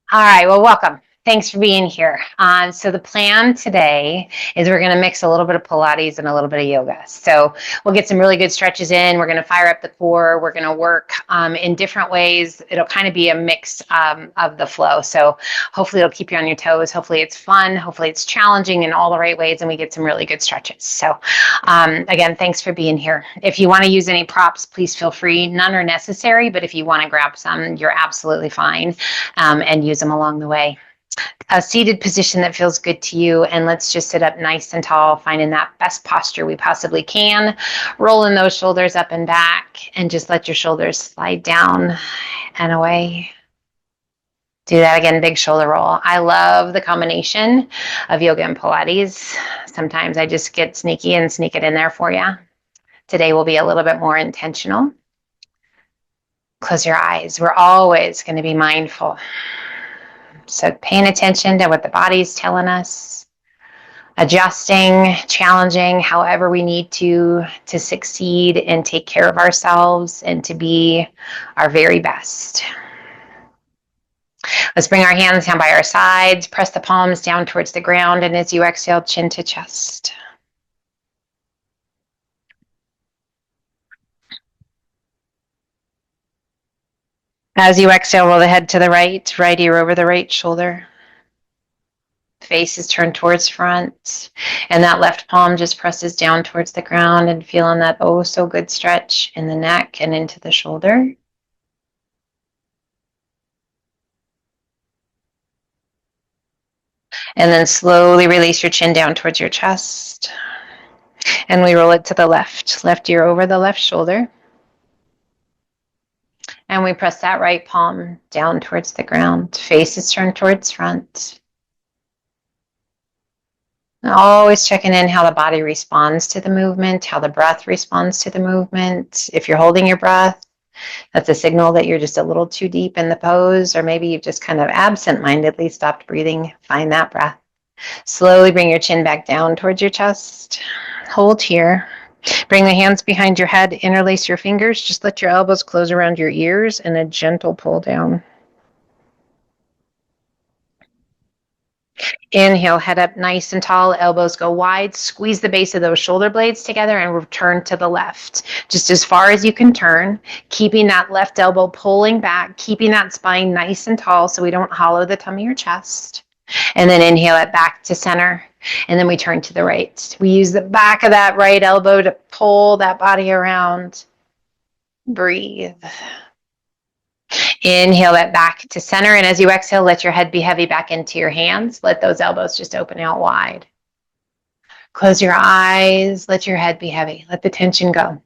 All right, well, welcome. Thanks for being here. So the plan today is we're going to mix a little bit of Pilates and a little bit of yoga. So we'll get some really good stretches in. We're going to fire up the core. We're going to work in different ways. It'll kind of be a mix of the flow. So hopefully it'll keep you on your toes. Hopefully it's fun. Hopefully it's challenging in all the right ways, and we get some really good stretches. So again, thanks for being here. If you want to use any props, please feel free. None are necessary, but if you want to grab some, you're absolutely fine, and use them along the way. A seated position that feels good to you, and let's just sit up nice and tall, finding that best posture we possibly can, rolling those shoulders up and back, and just let your shoulders slide down and away. Do that again, big shoulder roll. I love the combination of yoga and Pilates. Sometimes I just get sneaky and sneak it in there for you. Today will be a little bit more intentional. Close your eyes. We're always going to be mindful. So paying attention to what the body's telling us, adjusting, challenging, however we need to succeed and take care of ourselves and to be our very best. Let's bring our hands down by our sides, press the palms down towards the ground, and as you exhale, chin to chest. As you exhale, roll the head to the right ear over the right shoulder. Face is turned towards front, and that left palm just presses down towards the ground, and feeling that oh so good stretch in the neck and into the shoulder. And then slowly release your chin down towards your chest. And we roll it to the left ear over the left shoulder. And we press that right palm down towards the ground. Face is turned towards front. And always checking in how the body responds to the movement, how the breath responds to the movement. If you're holding your breath, that's a signal that you're just a little too deep in the pose, or maybe you've just kind of absent-mindedly stopped breathing. Find that breath. Slowly bring your chin back down towards your chest. Hold here. Bring the hands behind your head, interlace your fingers. Just let your elbows close around your ears and a gentle pull down. Inhale, head up nice and tall, elbows go wide. Squeeze the base of those shoulder blades together and return to the left. Just as far as you can turn, keeping that left elbow pulling back, keeping that spine nice and tall so we don't hollow the tummy or chest. And then inhale it back to center. And then we turn to the right. We use the back of that right elbow to pull that body around. Breathe. Inhale it back to center. And as you exhale, let your head be heavy back into your hands. Let those elbows just open out wide. Close your eyes. Let your head be heavy. Let the tension go.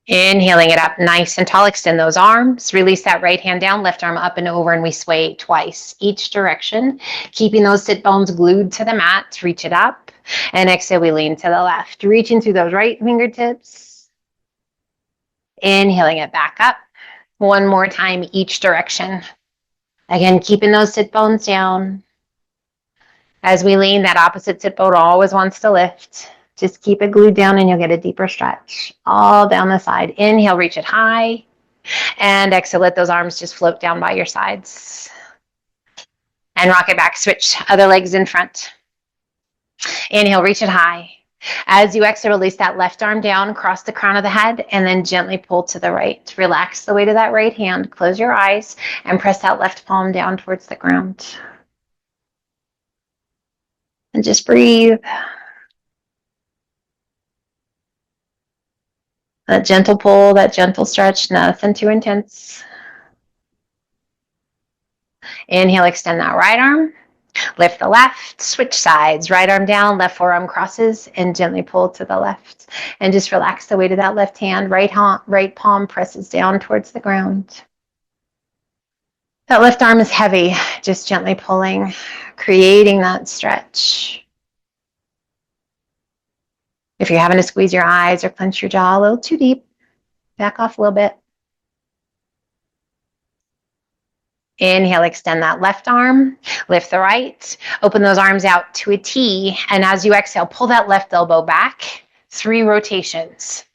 Inhaling it up nice and tall, extend those arms, release that right hand down, left arm up and over, and we sway twice each direction, keeping those sit bones glued to the mat. Reach it up, and exhale, we lean to the left, reaching through those right fingertips. Inhaling it back up. One more time each direction. Again, keeping those sit bones down. As we lean, that opposite sit bone always wants to lift. Just keep it glued down and you'll get a deeper stretch all down the side. Inhale, reach it high. And exhale, let those arms just float down by your sides. And rock it back. Switch other legs in front. Inhale, reach it high. As you exhale, release that left arm down, cross the crown of the head, and then gently pull to the right. Relax the weight of that right hand. Close your eyes and press that left palm down towards the ground. And just breathe. That gentle pull, that gentle stretch, nothing too intense. Inhale, extend that right arm. Lift the left, switch sides. Right arm down, left forearm crosses, and gently pull to the left. And just relax the weight of that left hand. Right palm presses down towards the ground. That left arm is heavy, just gently pulling, creating that stretch. If you're having to squeeze your eyes or clench your jaw a little too deep, back off a little bit. Inhale, extend that left arm, lift the right, open those arms out to a T, and as you exhale, pull that left elbow back, 3 rotations.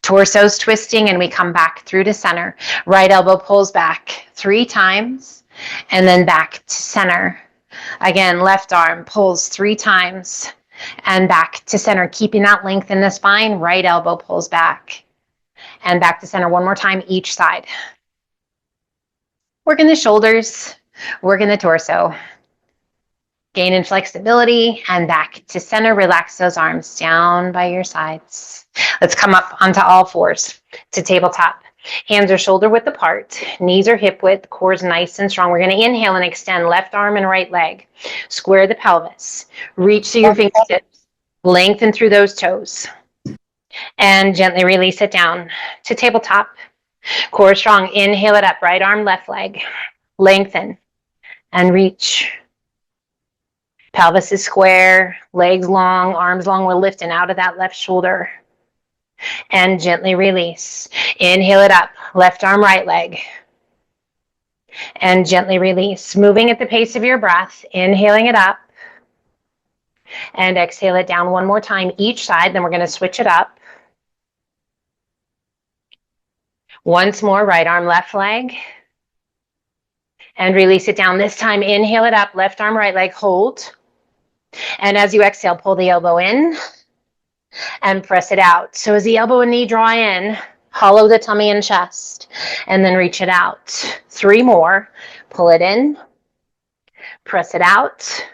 Torso's twisting, and we come back through to center. Right elbow pulls back 3 times, and then back to center. Again, left arm pulls 3 times, and back to center, keeping that length in the spine. Right elbow pulls back, and back to center one more time each side. Working the shoulders, working the torso. Gain in flexibility, and back to center. Relax those arms down by your sides. Let's come up onto all fours to tabletop. Hands are shoulder width apart, knees are hip width, core's nice and strong. We're going to inhale and extend left arm and right leg. Square the pelvis. Reach through your fingertips. Lengthen through those toes. And gently release it down to tabletop. Core strong. Inhale it up. Right arm, left leg. Lengthen and reach. Pelvis is square, legs long, arms long. We're lifting out of that left shoulder. And gently release. Inhale it up. Left arm, right leg. And gently release. Moving at the pace of your breath. Inhaling it up. And exhale it down one more time each side. Then we're going to switch it up. Once more, right arm, left leg. And release it down. This time, inhale it up. Left arm, right leg. Hold. And as you exhale, pull the elbow in and press it out. So as the elbow and knee draw in, hollow the tummy and chest, and then reach it out. 3 more. Pull it in, press it out,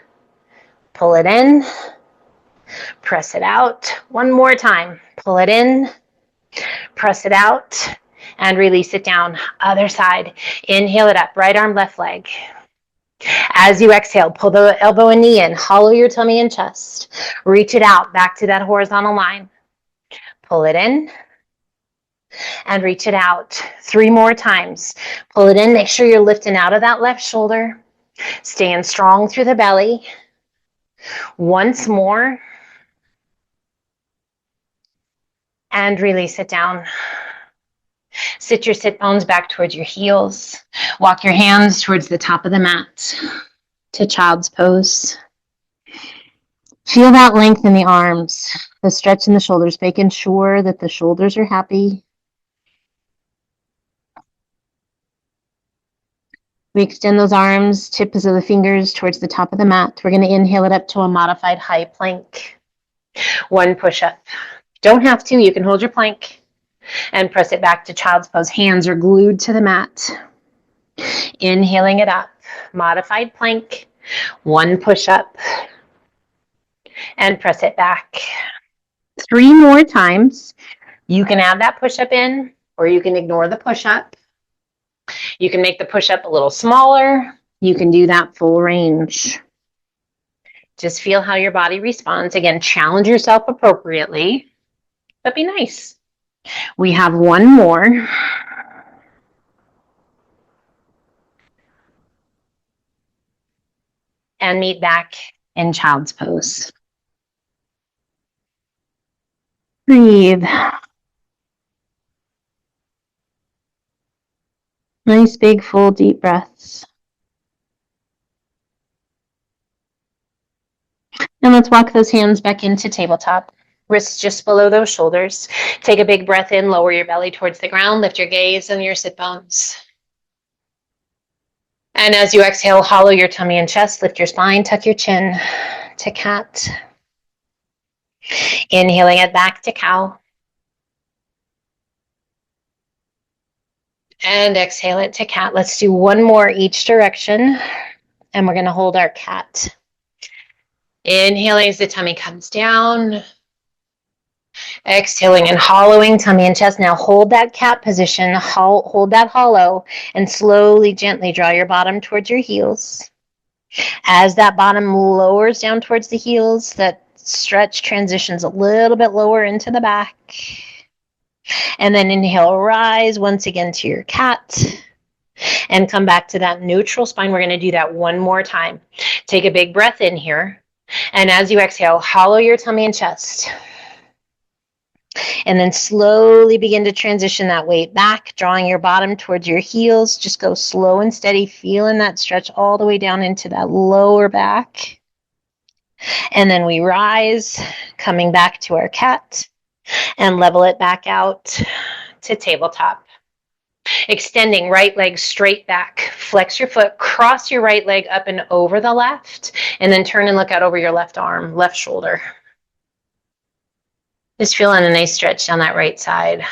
pull it in, press it out. One more time. Pull it in, press it out, and release it down. Other side. Inhale it up. Right arm, left leg. As you exhale, pull the elbow and knee in, hollow your tummy and chest. Reach it out back to that horizontal line. Pull it in and reach it out. 3 more times. Pull it in. Make sure you're lifting out of that left shoulder. Staying strong through the belly. Once more. And release it down. Sit your sit bones back towards your heels. Walk your hands towards the top of the mat to child's pose. Feel that length in the arms, the stretch in the shoulders, making sure that the shoulders are happy. We extend those arms, tips of the fingers towards the top of the mat. We're going to inhale it up to a modified high plank. 1 push-up. Don't have to, you can hold your plank. And press it back to child's pose. Hands are glued to the mat. Inhaling it up. Modified plank. 1 push-up. And press it back. 3 more times. You can add that push-up in, or you can ignore the push-up. You can make the push-up a little smaller. You can do that full range. Just feel how your body responds. Again, challenge yourself appropriately, but be nice. We have 1 more. And meet back in child's pose. Breathe. Nice, big, full, deep breaths. And let's walk those hands back into tabletop. Wrists just below those shoulders. Take a big breath in, lower your belly towards the ground, lift your gaze and your sit bones. And as you exhale, hollow your tummy and chest, lift your spine, tuck your chin to cat. Inhaling it back to cow. And exhale it to cat. Let's do 1 more each direction. And we're going to hold our cat. Inhaling as the tummy comes down. Exhaling and hollowing tummy and chest. Now hold that cat position, hold that hollow, and slowly, gently draw your bottom towards your heels. As that bottom lowers down towards the heels, that stretch transitions a little bit lower into the back. And then inhale, rise once again to your cat. And come back to that neutral spine. We're going to do that 1 more time. Take a big breath in here. And as you exhale, hollow your tummy and chest. And then slowly begin to transition that weight back, drawing your bottom towards your heels. Just go slow and steady, feeling that stretch all the way down into that lower back. And then we rise, coming back to our cat. and level it back out to tabletop. Extending right leg straight back. Flex your foot, cross your right leg up and over the left, and then turn and look out over your left arm, left shoulder. Just feeling a nice stretch down that right side.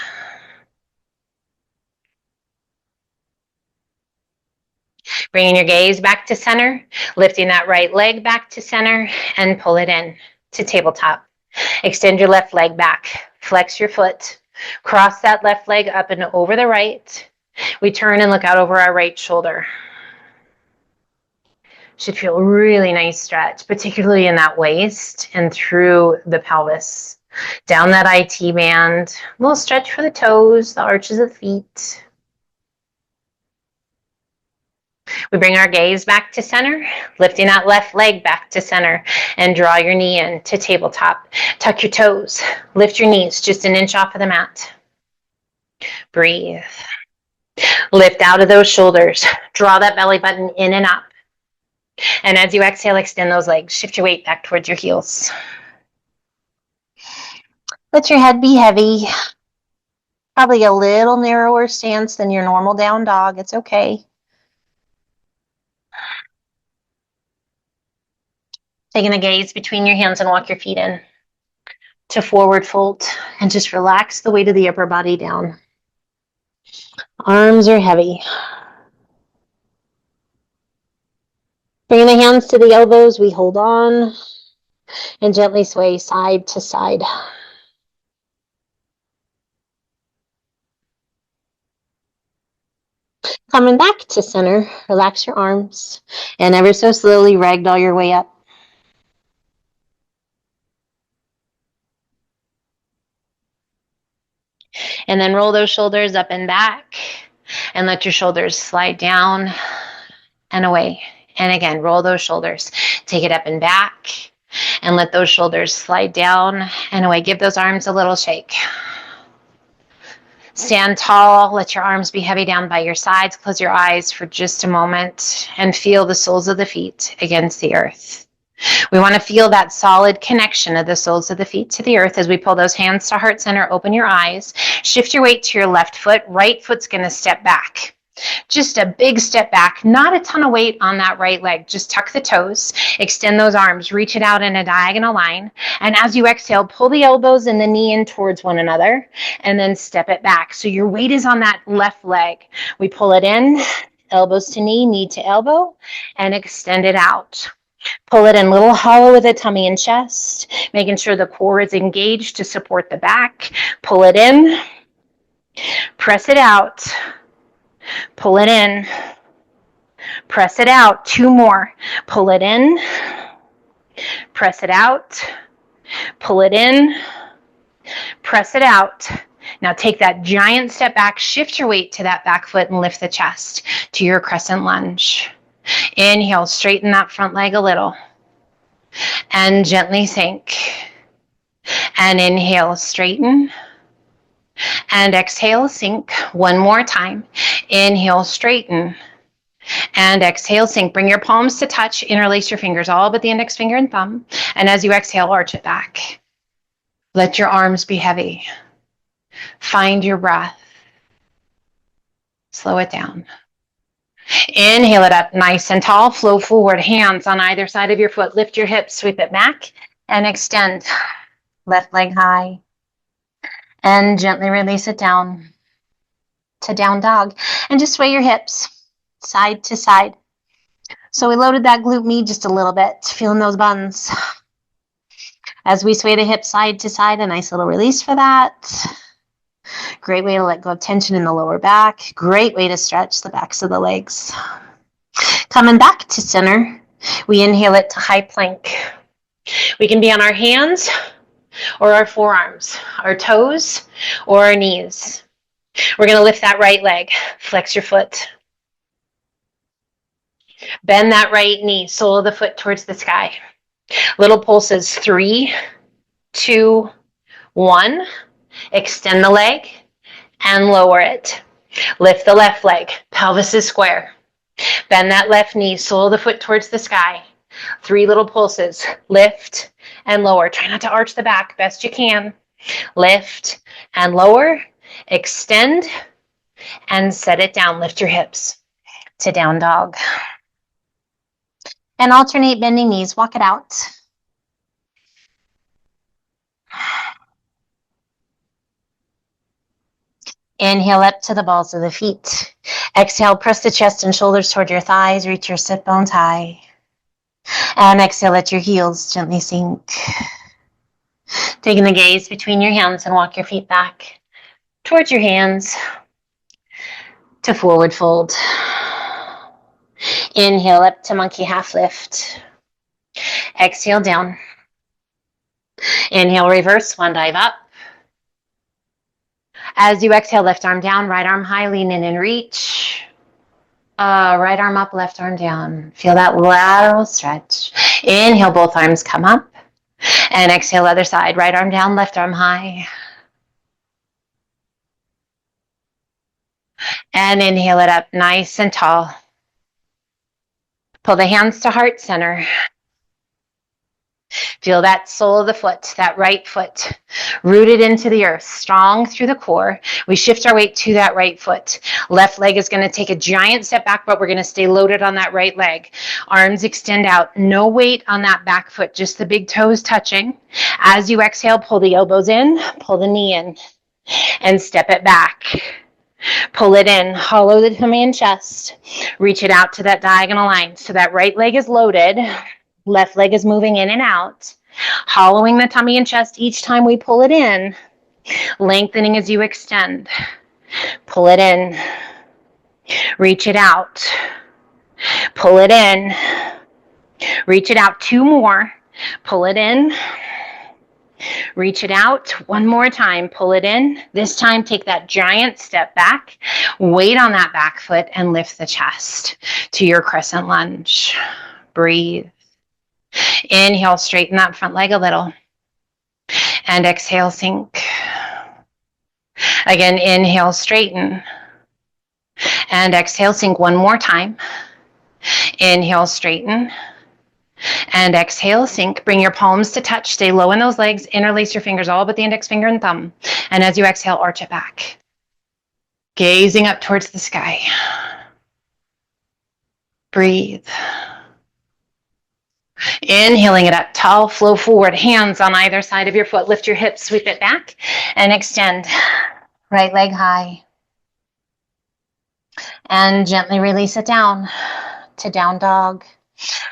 Bringing your gaze back to center, lifting that right leg back to center, and pull it in to tabletop. Extend your left leg back. Flex your foot. Cross that left leg up and over the right. We turn and look out over our right shoulder. Should feel a really nice stretch, particularly in that waist and through the pelvis. Down that IT band. A little stretch for the toes, the arches of the feet. We bring our gaze back to center, lifting that left leg back to center, and draw your knee in to tabletop. Tuck your toes, lift your knees just an inch off of the mat. Breathe. Lift out of those shoulders. Draw that belly button in and up. And as you exhale, extend those legs. Shift your weight back towards your heels. Let your head be heavy. Probably a little narrower stance than your normal down dog. It's okay. Taking a gaze between your hands and walk your feet in to forward fold and just relax the weight of the upper body down. Arms are heavy. Bringing the hands to the elbows, we hold on and gently sway side to side. Coming back to center, relax your arms and ever so slowly ragdoll your way up. And then roll those shoulders up and back and let your shoulders slide down and away. And again, roll those shoulders. Take it up and back and let those shoulders slide down and away. Give those arms a little shake. Stand tall. Let your arms be heavy down by your sides. Close your eyes for just a moment and feel the soles of the feet against the earth. We want to feel that solid connection of the soles of the feet to the earth as we pull those hands to heart center. Open your eyes. Shift your weight to your left foot. Right foot's going to step back. Just a big step back. Not a ton of weight on that right leg. Just tuck the toes. Extend those arms. Reach it out in a diagonal line. And as you exhale, pull the elbows and the knee in towards one another. And then step it back. So your weight is on that left leg. We pull it in. Elbows to knee to elbow. And extend it out. Pull it in, little hollow with the tummy and chest, making sure the core is engaged to support the back. Pull it in, press it out, pull it in, press it out. 2 more. Pull it in, press it out, pull it in, press it out. Now take that giant step back, shift your weight to that back foot and lift the chest to your crescent lunge. Inhale, straighten that front leg a little and gently sink. And inhale, straighten. And exhale, sink. One more time. Inhale, straighten. And exhale, sink. Bring your palms to touch. Interlace your fingers, all but the index finger and thumb. And as you exhale, arch it back. Let your arms be heavy. Find your breath. Slow it down. Inhale it up nice and tall. Flow forward. Hands on either side of your foot. Lift your hips. Sweep it back. And extend. Left leg high. And gently release it down to down dog. And just sway your hips side to side. So we loaded that glute med just a little bit. Feeling those buns. As we sway the hips side to side, a nice little release for that. Great way to let go of tension in the lower back. Great way to stretch the backs of the legs. Coming back to center, we inhale it to high plank. We can be on our hands or our forearms, our toes or our knees. We're going to lift that right leg. Flex your foot. Bend that right knee, sole of the foot towards the sky. Little pulses. 3, 2, 1. Extend the leg and lower it. Lift the left leg. Pelvis is square. Bend that left knee, sole of the foot towards the sky. 3 little pulses. Lift and lower. Try not to arch the back best you can. Lift and lower, extend, and set it down. Lift your hips to down dog. And alternate bending knees. Walk it out. Inhale up to the balls of the feet. Exhale, press the chest and shoulders toward your thighs. Reach your sit bones high. And exhale, let your heels gently sink. Taking the gaze between your hands and walk your feet back towards your hands to forward fold. Inhale up to monkey half lift. Exhale down. Inhale, reverse swan dive up. As you exhale, left arm down, right arm high, lean in and reach. Right arm up, left arm down. Feel that lateral stretch. Inhale, both arms come up. And exhale, other side. Right arm down, left arm high. And inhale it up nice and tall. Pull the hands to heart center. Feel that sole of the foot, that right foot, rooted into the earth, strong through the core. We shift our weight to that right foot. Left leg is going to take a giant step back, but we're going to stay loaded on that right leg. Arms extend out. No weight on that back foot, just the big toes touching. As you exhale, pull the elbows in, pull the knee in, and step it back. Pull it in, hollow the tummy and chest. Reach it out to that diagonal line. So that right leg is loaded. Left leg is moving in and out, hollowing the tummy and chest each time we pull it in, lengthening as you extend. Pull it in, reach it out, pull it in, reach it out. 2 more, pull it in, reach it out. 1 more time, pull it in. This time, take that giant step back, weight on that back foot, and lift the chest to your crescent lunge. Breathe. Inhale, straighten that front leg a little. And exhale, sink. Again, inhale, straighten. And exhale, sink 1 more time. Inhale, straighten. And exhale, sink. Bring your palms to touch. Stay low in those legs. Interlace your fingers all but the index finger and thumb. And as you exhale, arch it back. Gazing up towards the sky. Breathe. Inhaling it up, tall, flow forward, hands on either side of your foot. Lift your hips, sweep it back, and extend. Right leg high. And gently release it down to down dog.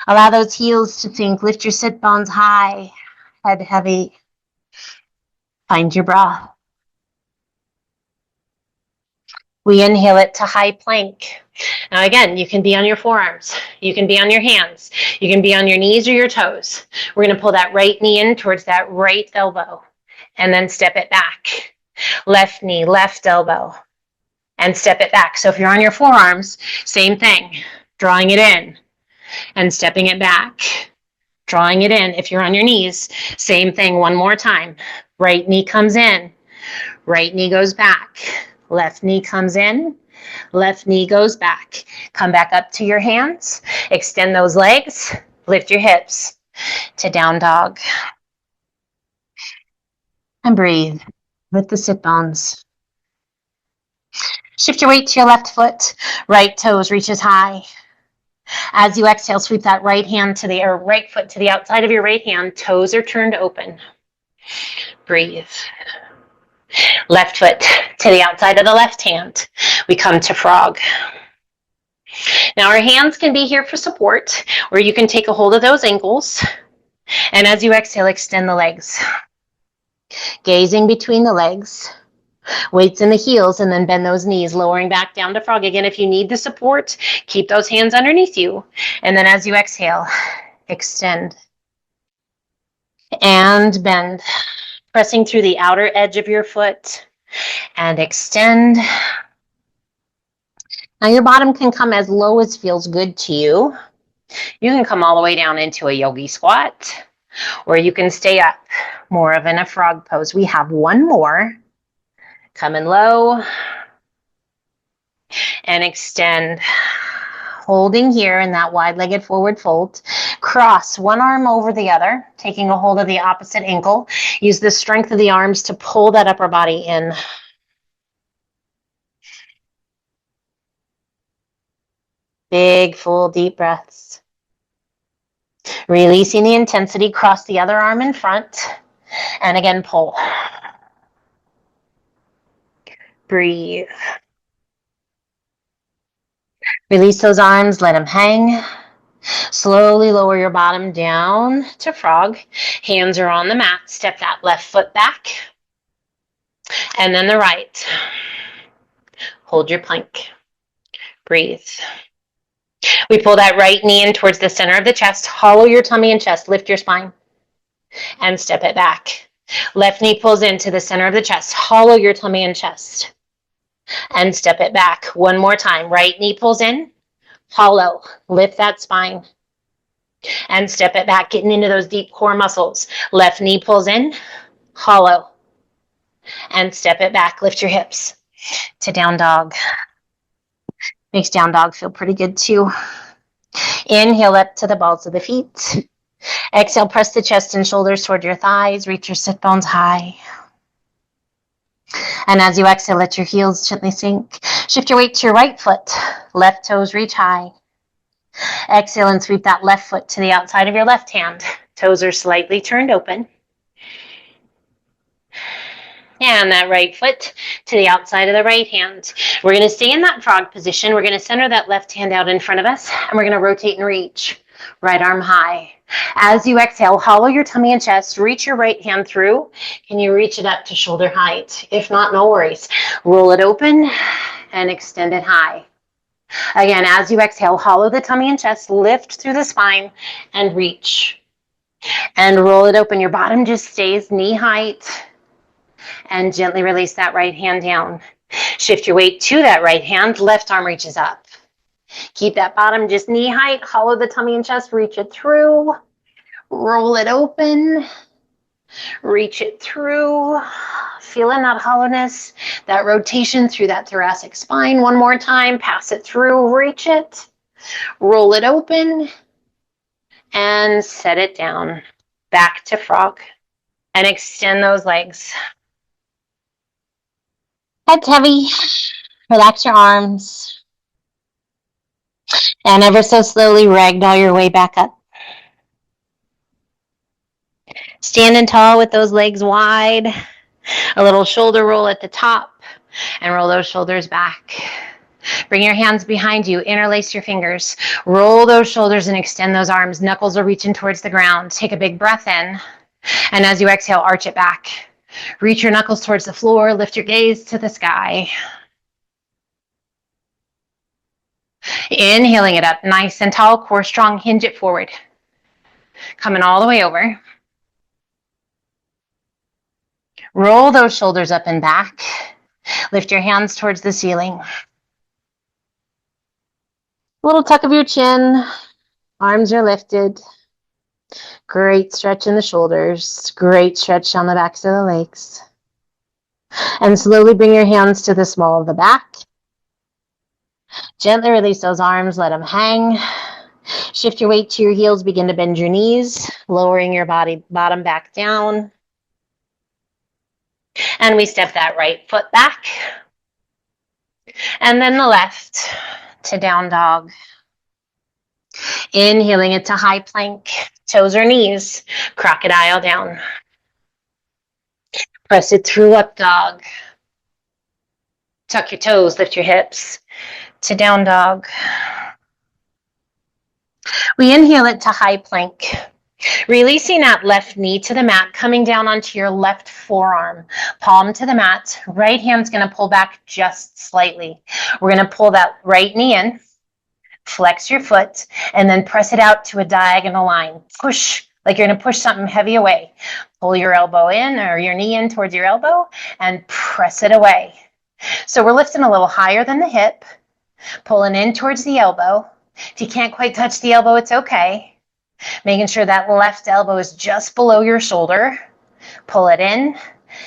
Allow those heels to sink. Lift your sit bones high, head heavy. Find your breath. We inhale it to high plank. Now again, you can be on your forearms. You can be on your hands. You can be on your knees or your toes. We're going to pull that right knee in towards that right elbow and then step it back. Left knee, left elbow, and step it back. So if you're on your forearms, same thing. Drawing it in and stepping it back. Drawing it in. If you're on your knees, same thing. 1 more time. Right knee comes in. Right knee goes back. Left knee comes in, left knee goes back. Come back up to your hands, extend those legs, lift your hips to down dog. And breathe with the sit bones. Shift your weight to your left foot, right toes reaches high. As you exhale, sweep that right foot to the outside of your right hand, toes are turned open. Breathe. Left foot to the outside of the left hand. We come to frog. Now our hands can be here for support, or you can take a hold of those ankles. And as you exhale, extend the legs. Gazing between the legs. Weights in the heels, and then bend those knees, lowering back down to frog. Again, if you need the support, keep those hands underneath you. And then as you exhale, extend. And bend. Pressing through the outer edge of your foot and extend. Now your bottom can come as low as feels good to you. You can come all the way down into a yogi squat, or you can stay up more of in a frog pose. We have 1 more. Come in low and extend. holding here in that wide-legged forward fold. Cross one arm over the other, taking a hold of the opposite ankle. Use the strength of the arms to pull that upper body in. Big, full, deep breaths. Releasing the intensity, cross the other arm in front, and again, pull. Breathe. Release those arms, let them hang. Slowly lower your bottom down to frog. Hands are on the mat. Step that left foot back. And then the right. Hold your plank. Breathe. We pull that right knee in towards the center of the chest. Hollow your tummy and chest. Lift your spine. And step it back. Left knee pulls into the center of the chest. Hollow your tummy and chest. And step it back. One more time. Right knee pulls in. Hollow. Lift that spine. And step it back, getting into those deep core muscles. Left knee pulls in, hollow. And step it back, lift your hips to down dog. Makes down dog feel pretty good too. Inhale up to the balls of the feet. Exhale, press the chest and shoulders toward your thighs. Reach your sit bones high. And as you exhale, let your heels gently sink. Shift your weight to your right foot. Left toes reach high. Exhale and sweep that left foot to the outside of your left hand. Toes are slightly turned open. And that right foot to the outside of the right hand. We're going to stay in that frog position. We're going to center that left hand out in front of us, and we're going to rotate and reach. Right arm high. As you exhale, hollow your tummy and chest. Reach your right hand through. Can you reach it up to shoulder height? If not, no worries. Roll it open and extend it high. Again, as you exhale, hollow the tummy and chest, lift through the spine, and reach. And roll it open. Your bottom just stays knee height. And gently release that right hand down. Shift your weight to that right hand. Left arm reaches up. Keep that bottom just knee height. Hollow the tummy and chest. Reach it through. Roll it open. Reach it through. Feeling that hollowness, that rotation through that thoracic spine. One more time. Pass it through. Reach it. Roll it open. And set it down. Back to frog. And extend those legs. Head's heavy. Relax your arms. And ever so slowly ragdoll your way back up. Standing tall with those legs wide. A little shoulder roll at the top. And roll those shoulders back. Bring your hands behind you. Interlace your fingers. Roll those shoulders and extend those arms. Knuckles are reaching towards the ground. Take a big breath in. And as you exhale, arch it back. Reach your knuckles towards the floor. Lift your gaze to the sky. Inhaling it up. Nice and tall. Core strong. Hinge it forward. Coming all the way over. Roll those shoulders up and back. Lift your hands towards the ceiling. A little tuck of your chin. Arms are lifted. Great stretch in the shoulders. Great stretch on the backs of the legs. And slowly bring your hands to the small of the back. Gently release those arms. Let them hang. Shift your weight to your heels. Begin to bend your knees, lowering your bottom back down. And we step that right foot back. And then the left to down dog. Inhaling it to high plank. Toes or knees. Crocodile down. Press it through up dog. Tuck your toes. Lift your hips to down dog. We inhale it to high plank. Releasing that left knee to the mat, coming down onto your left forearm. Palm to the mat. Right hand's going to pull back just slightly. We're going to pull that right knee in. Flex your foot. And then press it out to a diagonal line. Push, like you're going to push something heavy away. Pull your elbow in or your knee in towards your elbow and press it away. So we're lifting a little higher than the hip. Pulling in towards the elbow. If you can't quite touch the elbow, it's okay. Making sure that left elbow is just below your shoulder. Pull it in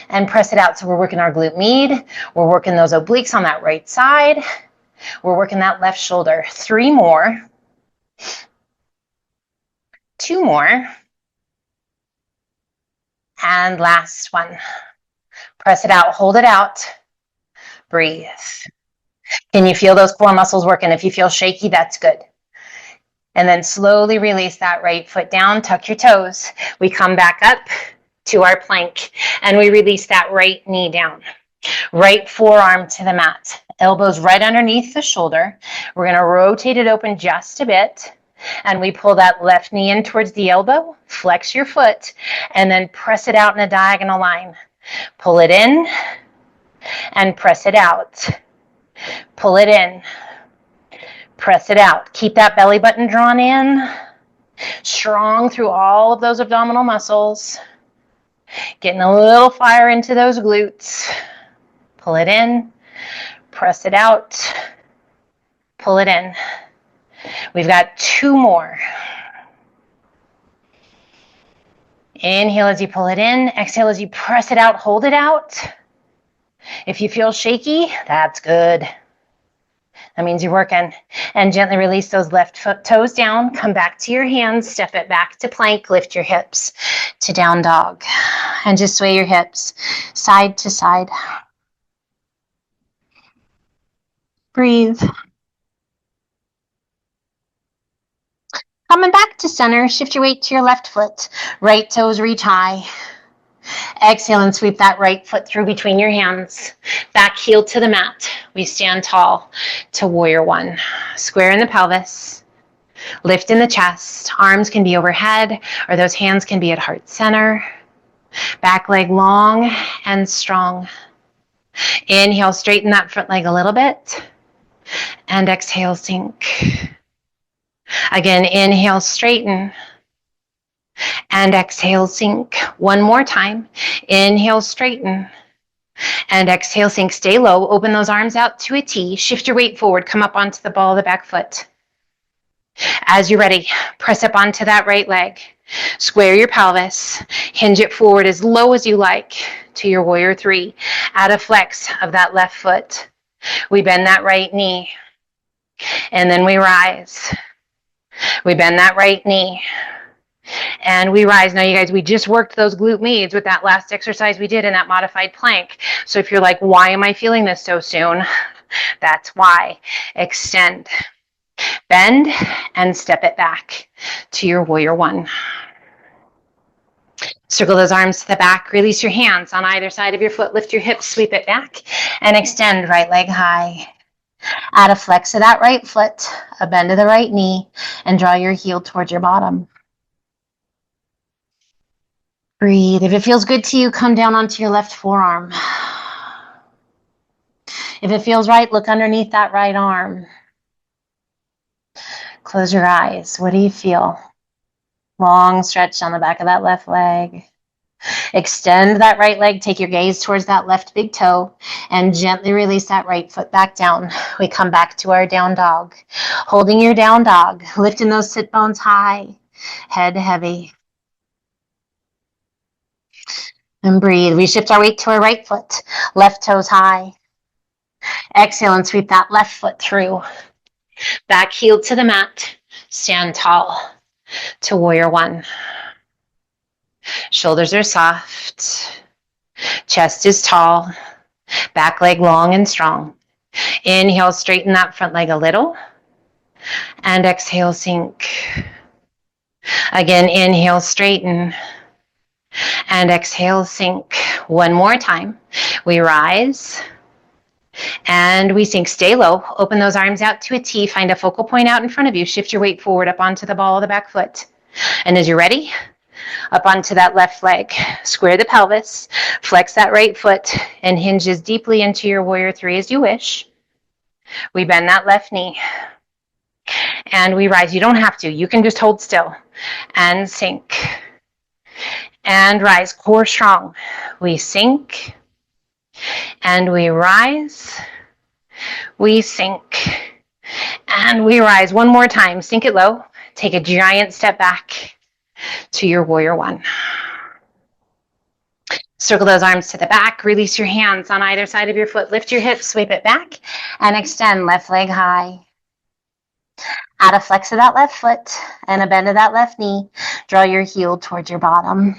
and press it out. So we're working our glute med. We're working those obliques on that right side. We're working that left shoulder. 3 more. 2 more. And last one. Press it out, hold it out. Breathe. Can you feel those core muscles working? If you feel shaky, that's good. And then slowly release that right foot down, tuck your toes. We come back up to our plank and we release that right knee down. Right forearm to the mat. Elbows right underneath the shoulder. We're going to rotate it open just a bit. And we pull that left knee in towards the elbow, flex your foot, and then press it out in a diagonal line. Pull it in and press it out. Pull it in, press it out. Keep that belly button drawn in, strong through all of those abdominal muscles. Getting a little fire into those glutes. Pull it in, press it out, pull it in. We've got 2 more. Inhale as you pull it in, exhale as you press it out, hold it out. If you feel shaky, that's good. That means you're working. And gently release those left foot toes down, come back to your hands, step it back to plank, lift your hips to down dog. And just sway your hips side to side. Breathe. Coming back to center, shift your weight to your left foot. Right toes reach high. Exhale and sweep that right foot through between your hands. Back heel to the mat. We stand tall to warrior one. Square in the pelvis. Lift in the chest. Arms can be overhead or those hands can be at heart center. Back leg long and strong. Inhale, straighten that front leg a little bit. And exhale, sink. Again, inhale, straighten. And exhale, sink. One more time. Inhale, straighten. And exhale, sink. Stay low. Open those arms out to a T. Shift your weight forward. Come up onto the ball of the back foot. As you're ready, press up onto that right leg. Square your pelvis. Hinge it forward as low as you like to your warrior 3. Add a flex of that left foot. We bend that right knee. And then we rise. We bend that right knee. And we rise. Now, you guys, we just worked those glute meads with that last exercise we did in that modified plank. So if you're like, why am I feeling this so soon? That's why. Extend, bend, and step it back to your warrior 1. Circle those arms to the back. Release your hands on either side of your foot. Lift your hips, sweep it back, and extend right leg high. Add a flex of that right foot, a bend of the right knee, and draw your heel towards your bottom. Breathe. If it feels good to you, come down onto your left forearm. If it feels right, look underneath that right arm. Close your eyes. What do you feel? Long stretch on the back of that left leg. Extend that right leg. Take your gaze towards that left big toe and gently release that right foot back down. We come back to our down dog. Holding your down dog, lifting those sit bones high, head heavy. And breathe. We shift our weight to our right foot, left toes high. Exhale and sweep that left foot through. Back heel to the mat. Stand tall to warrior 1. Shoulders are soft. Chest is tall. Back leg long and strong. Inhale, straighten that front leg a little. And exhale, sink. Again, inhale, straighten. And exhale, sink. One more time. We rise. And we sink. Stay low. Open those arms out to a T. Find a focal point out in front of you. Shift your weight forward up onto the ball of the back foot. And as you're ready, up onto that left leg. Square the pelvis. Flex that right foot and hinge as deeply into your warrior 3 as you wish. We bend that left knee. And we rise. You don't have to. You can just hold still. And sink. And rise. Core strong. We sink. And we rise. We sink. And we rise. One more time. Sink it low. Take a giant step back to your warrior 1. Circle those arms to the back. Release your hands on either side of your foot. Lift your hips, sweep it back, and extend left leg high. Add a flex of that left foot and a bend of that left knee. Draw your heel towards your bottom.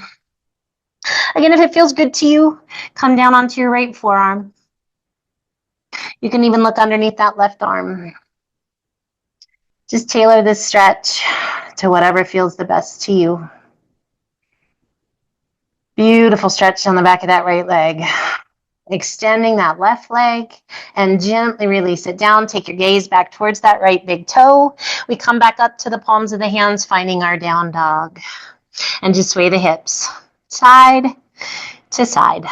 Again, if it feels good to you, come down onto your right forearm. You can even look underneath that left arm. Just tailor this stretch to whatever feels the best to you. Beautiful stretch on the back of that right leg. Extending that left leg and gently release it down. Take your gaze back towards that right big toe. We come back up to the palms of the hands, finding our down dog. And just sway the hips side to side.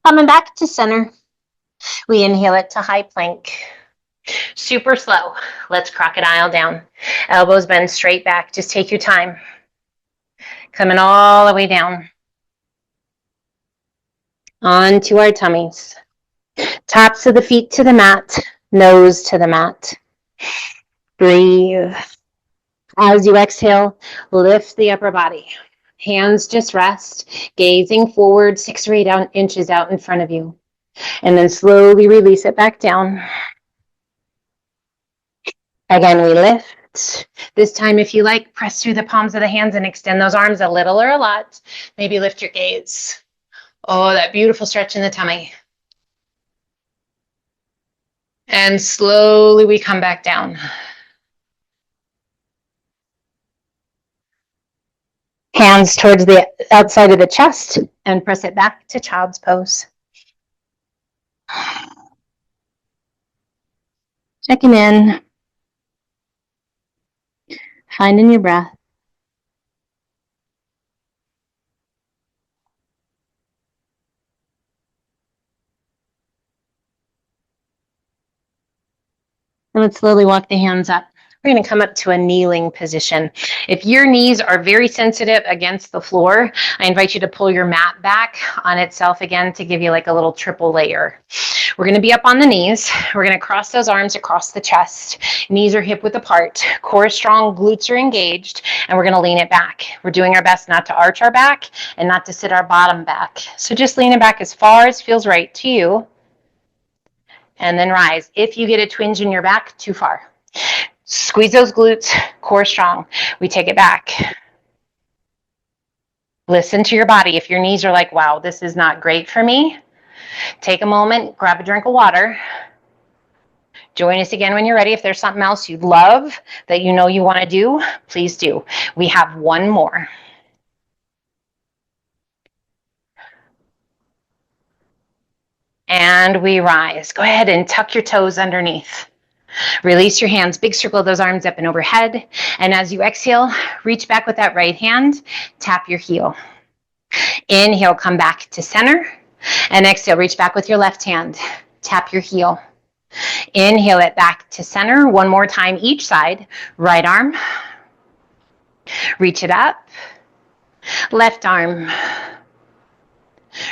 Coming back to center. We inhale it to high plank. Super slow. Let's crocodile down. Elbows bend straight back. Just take your time. Coming all the way down. Onto our tummies. Tops of the feet to the mat. Nose to the mat. Breathe. As you exhale, lift the upper body. Hands just rest, gazing forward 6 or 8 inches out in front of you. And then slowly release it back down. Again, we lift. This time, if you like, press through the palms of the hands and extend those arms a little or a lot. Maybe lift your gaze. Oh, that beautiful stretch in the tummy. And slowly we come back down. Hands towards the outside of the chest and press it back to child's pose. Checking in. Finding your breath. And let's slowly walk the hands up. We're going to come up to a kneeling position. If your knees are very sensitive against the floor, I invite you to pull your mat back on itself again to give you like a little triple layer. We're going to be up on the knees. We're going to cross those arms across the chest. Knees are hip width apart. Core is strong, glutes are engaged, and we're going to lean it back. We're doing our best not to arch our back and not to sit our bottom back. So just lean it back as far as feels right to you. And then rise. If you get a twinge in your back, too far. Squeeze those glutes, core strong. We take it back. Listen to your body. If your knees are like, wow, this is not great for me, take a moment, grab a drink of water. Join us again when you're ready. If there's something else you'd love that you know you want to do, please do. We have one more. And we rise. Go ahead and tuck your toes underneath. Release your hands, big circle those arms up and overhead. And as you exhale, reach back with that right hand, tap your heel. Inhale, come back to center. And exhale, reach back with your left hand, tap your heel. Inhale it back to center. One more time each side. Right arm. Reach it up. Left arm.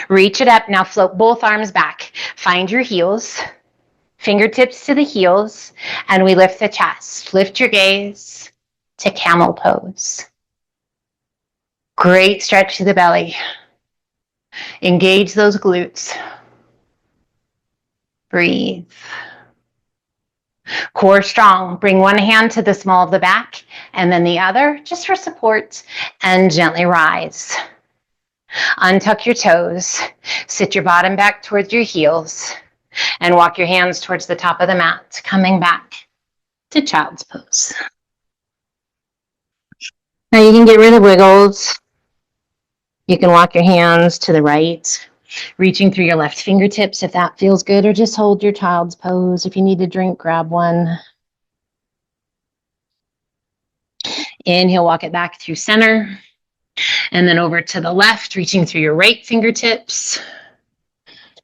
Reach it up. Now float both arms back. Find your heels. Fingertips to the heels, and we lift the chest. Lift your gaze to camel pose. Great stretch to the belly. Engage those glutes. Breathe. Core strong. Bring one hand to the small of the back, and then the other just for support, and gently rise. Untuck your toes. Sit your bottom back towards your heels. And walk your hands towards the top of the mat, coming back to child's pose. Now you can get rid of wiggles. You can walk your hands to the right, reaching through your left fingertips if that feels good, or just hold your child's pose. If you need a drink, grab one. Inhale, walk it back through center, and then over to the left, reaching through your right fingertips.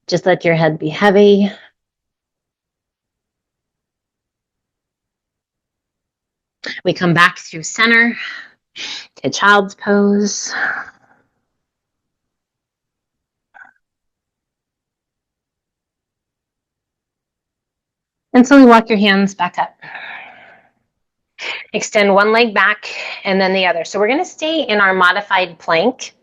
Just let your head be heavy. We come back through center to child's pose. And slowly walk your hands back up. Extend one leg back and then the other. So we're going to stay in our modified plank.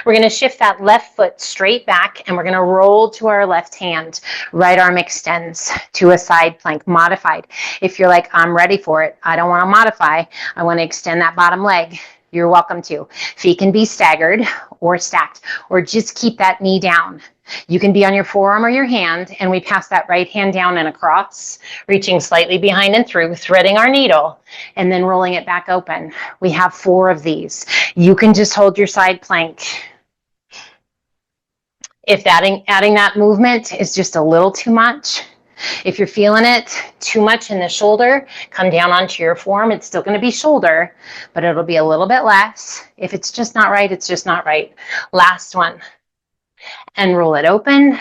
We're going to shift that left foot straight back and we're going to roll to our left hand. Right arm extends to a side plank, modified. If you're like, I'm ready for it, I don't want to modify, I want to extend that bottom leg, you're welcome to. Feet can be staggered or stacked, or just keep that knee down. You can be on your forearm or your hand, and we pass that right hand down and across, reaching slightly behind and through, threading our needle, and then rolling it back open. We have 4 of these. You can just hold your side plank. If adding that movement is just a little too much, if you're feeling it too much in the shoulder, come down onto your forearm. It's still going to be shoulder, but it'll be a little bit less. If it's just not right, it's just not right. Last one. And roll it open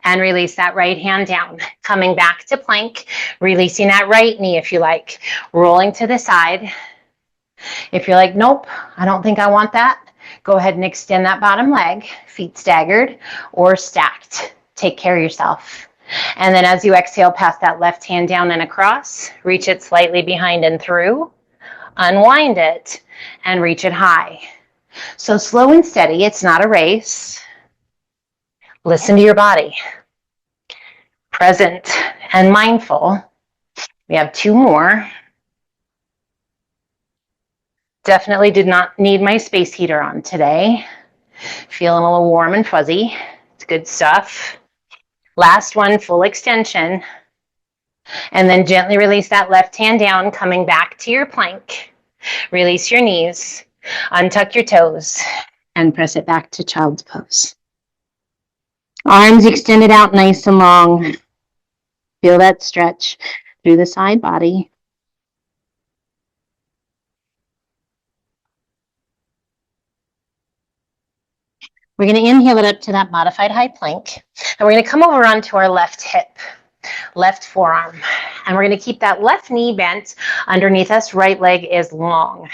and release that right hand down. Coming back to plank, releasing that right knee if you like, rolling to the side. If you're like, nope, I don't think I want that, go ahead and extend that bottom leg, feet staggered or stacked. Take care of yourself. And then as you exhale, pass that left hand down and across, reach it slightly behind and through, unwind it, and reach it high. So slow and steady, it's not a race. Listen to your body. Present and mindful. We have 2 more. Definitely did not need my space heater on today. Feeling a little warm and fuzzy. It's good stuff. Last one, full extension. And then gently release that left hand down, coming back to your plank. Release your knees, untuck your toes, and press it back to child's pose. Arms extended out nice and long. Feel that stretch through the side body. We're going to inhale it up to that modified high plank. And we're going to come over onto our left hip, left forearm. And we're going to keep that left knee bent underneath us. Right leg is long.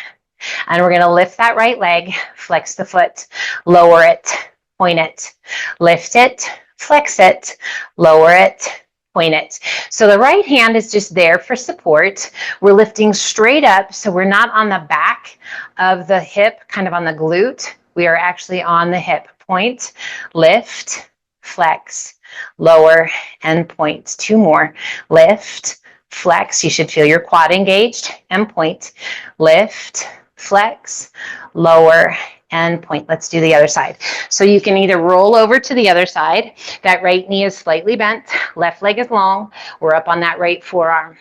And we're going to lift that right leg, flex the foot, lower it, point it, lift it, flex it, lower it, point it. So the right hand is just there for support. We're lifting straight up, so we're not on the back of the hip, kind of on the glute. We are actually on the hip. Point, lift, flex, lower, and point. 2 more. Lift, flex. You should feel your quad engaged, and point. Lift, flex, lower, and point. Let's do the other side. So you can either roll over to the other side. That right knee is slightly bent. Left leg is long. We're up on that right forearm.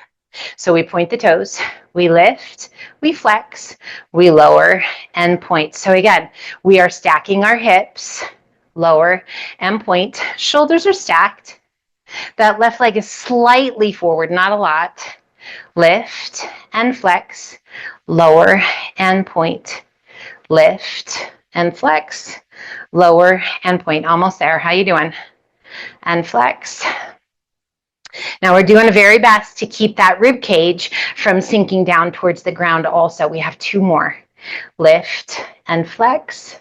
So we point the toes, we lift, we flex, we lower, and point. So again, we are stacking our hips, lower, and point. Shoulders are stacked. That left leg is slightly forward, not a lot. Lift and flex, lower, and point. Lift and flex, lower, and point. Almost there. How you doing? And flex. Now we're doing our very best to keep that rib cage from sinking down towards the ground also. We have 2 more. Lift and flex,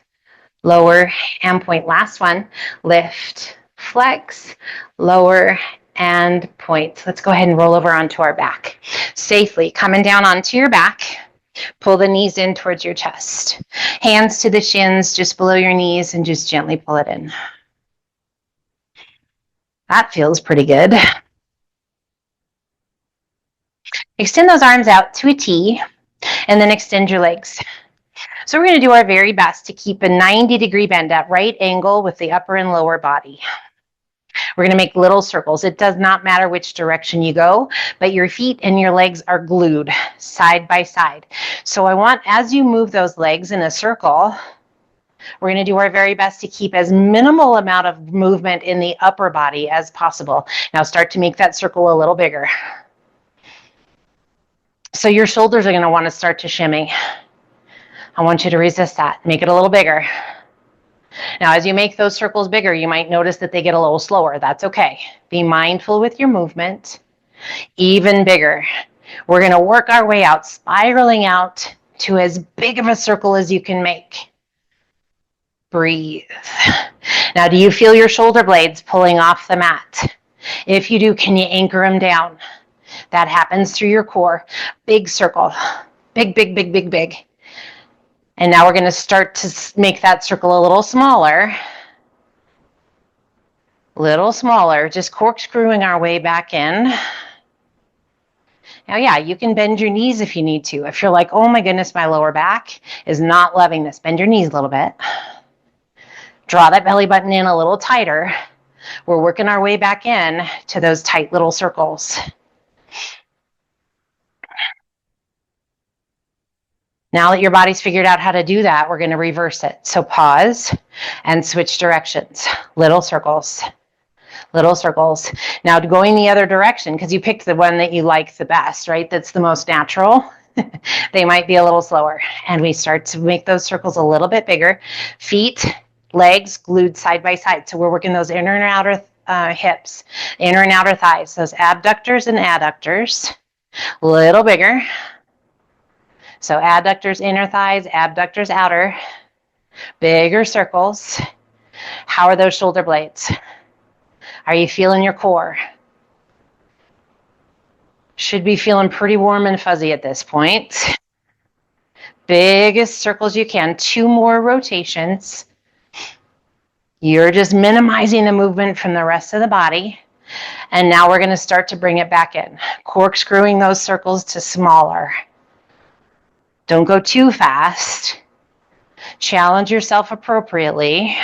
lower, and point. Last one. Lift, flex, lower, and point. Let's go ahead and roll over onto our back. Safely coming down onto your back. Pull the knees in towards your chest. Hands to the shins just below your knees and just gently pull it in. That feels pretty good. Extend those arms out to a T and then extend your legs. So we're going to do our very best to keep a 90-degree bend at right angle with the upper and lower body. We're going to make little circles. It does not matter which direction you go, but your feet and your legs are glued side by side. So I want, as you move those legs in a circle, we're going to do our very best to keep as minimal amount of movement in the upper body as possible. Now start to make that circle a little bigger. So your shoulders are going to want to start to shimmy. I want you to resist that. Make it a little bigger. Now, as you make those circles bigger, you might notice that they get a little slower. That's okay. Be mindful with your movement. Even bigger. We're going to work our way out, spiraling out to as big of a circle as you can make. Breathe. Now, do you feel your shoulder blades pulling off the mat? If you do, can you anchor them down? That happens through your core. Big circle. Big, big, big, big, big. And now we're going to start to make that circle a little smaller. Little smaller. Just corkscrewing our way back in. Now, yeah, you can bend your knees if you need to. If you're like, oh my goodness, my lower back is not loving this, bend your knees a little bit. Draw that belly button in a little tighter. We're working our way back in to those tight little circles. Now that your body's figured out how to do that, we're going to reverse it. So pause and switch directions. Little circles. Little circles. Now going the other direction, because you picked the one that you like the best, right? That's the most natural. They might be a little slower. And we start to make those circles a little bit bigger. Feet, legs glued side by side. So we're working those inner and outer hips, inner and outer thighs, those abductors and adductors. A little bigger. So adductors, inner thighs, abductors, outer. Bigger circles. How are those shoulder blades? Are you feeling your core? Should be feeling pretty warm and fuzzy at this point. Biggest circles you can. 2 more rotations. You're just minimizing the movement from the rest of the body. And now we're going to start to bring it back in. Corkscrewing those circles to smaller. Don't go too fast. Challenge yourself appropriately.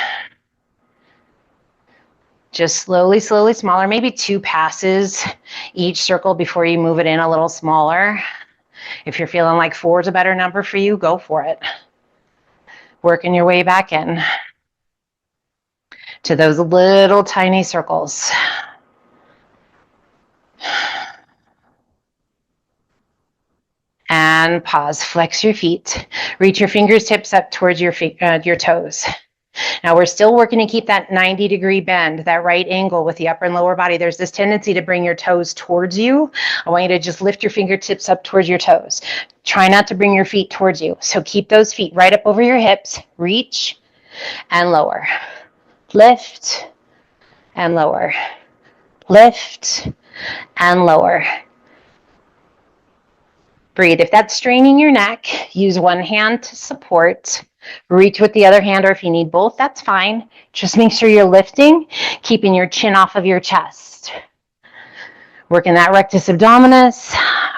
Just slowly, slowly smaller, maybe 2 passes each circle before you move it in a little smaller. If you're feeling like 4 is a better number for you, go for it. Working your way back in to those little tiny circles. And pause, flex your feet, reach your fingertips up towards your toes. Now we're still working to keep that 90-degree bend, that right angle with the upper and lower body. There's this tendency to bring your toes towards you. I want you to just lift your fingertips up towards your toes. Try not to bring your feet towards you. So keep those feet right up over your hips. Reach and lower. Lift and lower. Lift and lower. Breathe. If that's straining your neck, use one hand to support. Reach with the other hand, or if you need both, that's fine. Just make sure you're lifting, keeping your chin off of your chest. Working that rectus abdominis,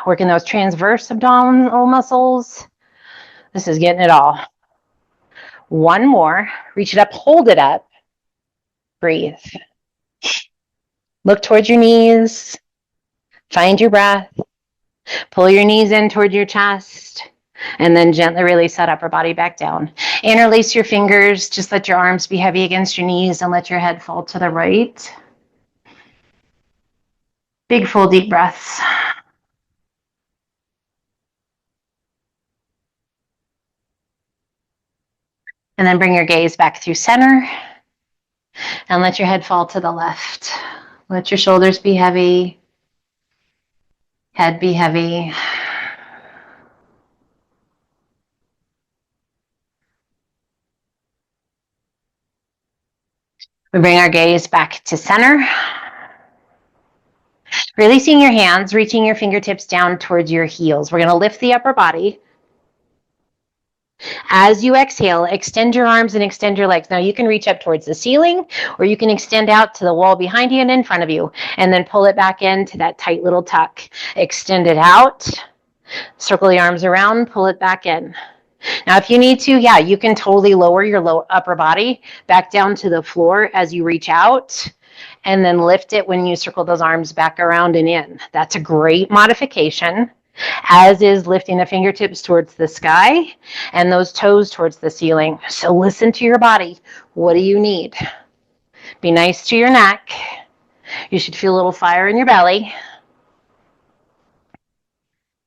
working those transverse abdominal muscles. This is getting it all. One more. Reach it up, hold it up. Breathe. Look towards your knees. Find your breath. Pull your knees in toward your chest. And then gently release that upper body back down. Interlace your fingers. Just let your arms be heavy against your knees and let your head fall to the right. Big, full, deep breaths. And then bring your gaze back through center. And let your head fall to the left. Let your shoulders be heavy. Head be heavy. We bring our gaze back to center. Releasing your hands, reaching your fingertips down towards your heels. We're going to lift the upper body. As you exhale, extend your arms and extend your legs. Now you can reach up towards the ceiling, or you can extend out to the wall behind you and in front of you, and then pull it back into that tight little tuck. Extend it out, circle the arms around, pull it back in. Now, if you need to, yeah, you can totally lower your upper body back down to the floor as you reach out, and then lift it when you circle those arms back around and in. That's a great modification, as is lifting the fingertips towards the sky and those toes towards the ceiling. So listen to your body. What do you need? Be nice to your neck. You should feel a little fire in your belly.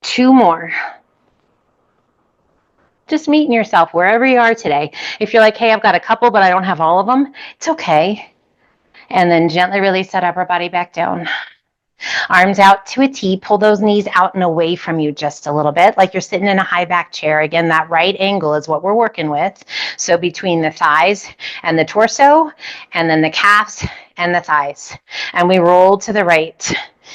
2 more. Just meeting yourself wherever you are today. If you're like, hey, I've got a couple, but I don't have all of them, it's okay. And then gently release that upper body back down. Arms out to a T. Pull those knees out and away from you just a little bit, like you're sitting in a high back chair. Again, that right angle is what we're working with. So between the thighs and the torso, and then the calves and the thighs. And we roll to the right.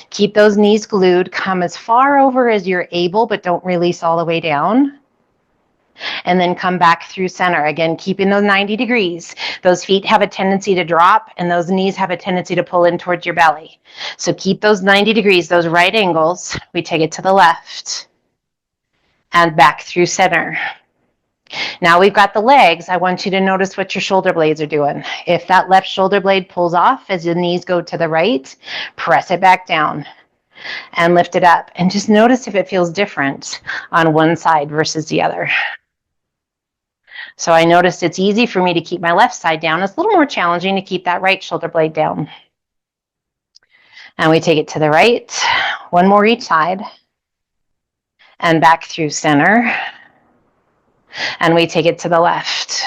Keep those knees glued. Come as far over as you're able, but don't release all the way down. And then come back through center. Again, keeping those 90 degrees. Those feet have a tendency to drop, and those knees have a tendency to pull in towards your belly. So keep those 90 degrees, those right angles. We take it to the left and back through center. Now we've got the legs. I want you to notice what your shoulder blades are doing. If that left shoulder blade pulls off as the knees go to the right, press it back down and lift it up. And just notice if it feels different on one side versus the other. So I noticed it's easy for me to keep my left side down. It's a little more challenging to keep that right shoulder blade down. And we take it to the right, one more each side, and back through center. And we take it to the left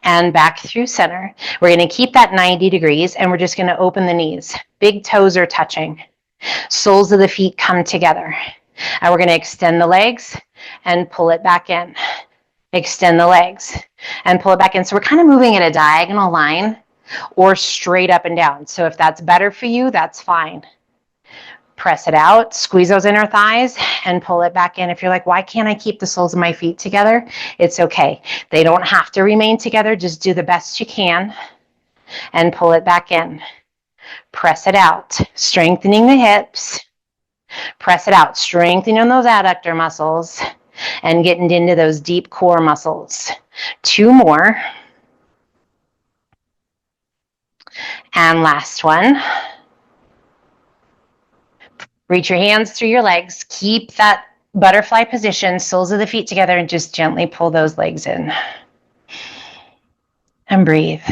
and back through center. We're going to keep that 90 degrees, and we're just going to open the knees. Big toes are touching. Soles of the feet come together. And we're going to extend the legs and pull it back in. Extend the legs and pull it back in. So we're kind of moving in a diagonal line or straight up and down. So if that's better for you, that's fine. Press it out, squeeze those inner thighs, and pull it back in. If you're like, why can't I keep the soles of my feet together? It's okay. They don't have to remain together. Just do the best you can and pull it back in. Press it out, strengthening the hips. Press it out, strengthening those adductor muscles and getting into those deep core muscles. 2 more. And last one. Reach your hands through your legs. Keep that butterfly position, soles of the feet together, and just gently pull those legs in. And breathe.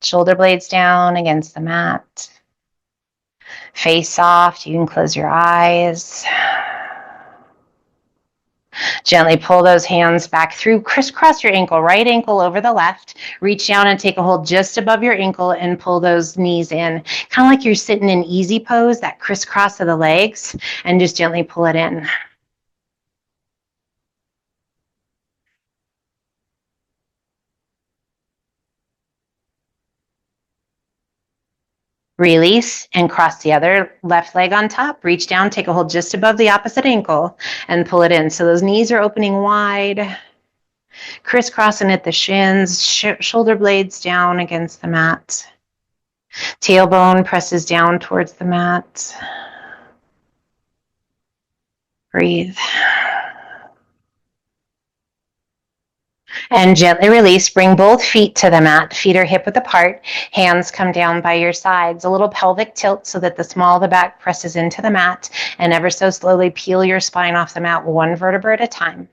Shoulder blades down against the mat. Face soft. You can close your eyes. Gently pull those hands back through. Crisscross your ankle, right ankle over the left. Reach down and take a hold just above your ankle and pull those knees in. Kind of like you're sitting in easy pose, that crisscross of the legs, and just gently pull it in. Release and cross the other left leg on top. Reach down, take a hold just above the opposite ankle and pull it in. So those knees are opening wide, crisscrossing at the shins, shoulder blades down against the mat. Tailbone presses down towards the mat. Breathe. And gently release. Bring both feet to the mat. Feet are hip width apart. Hands come down by your sides. A little pelvic tilt so that the small of the back presses into the mat. And ever so slowly peel your spine off the mat, one vertebra at a time.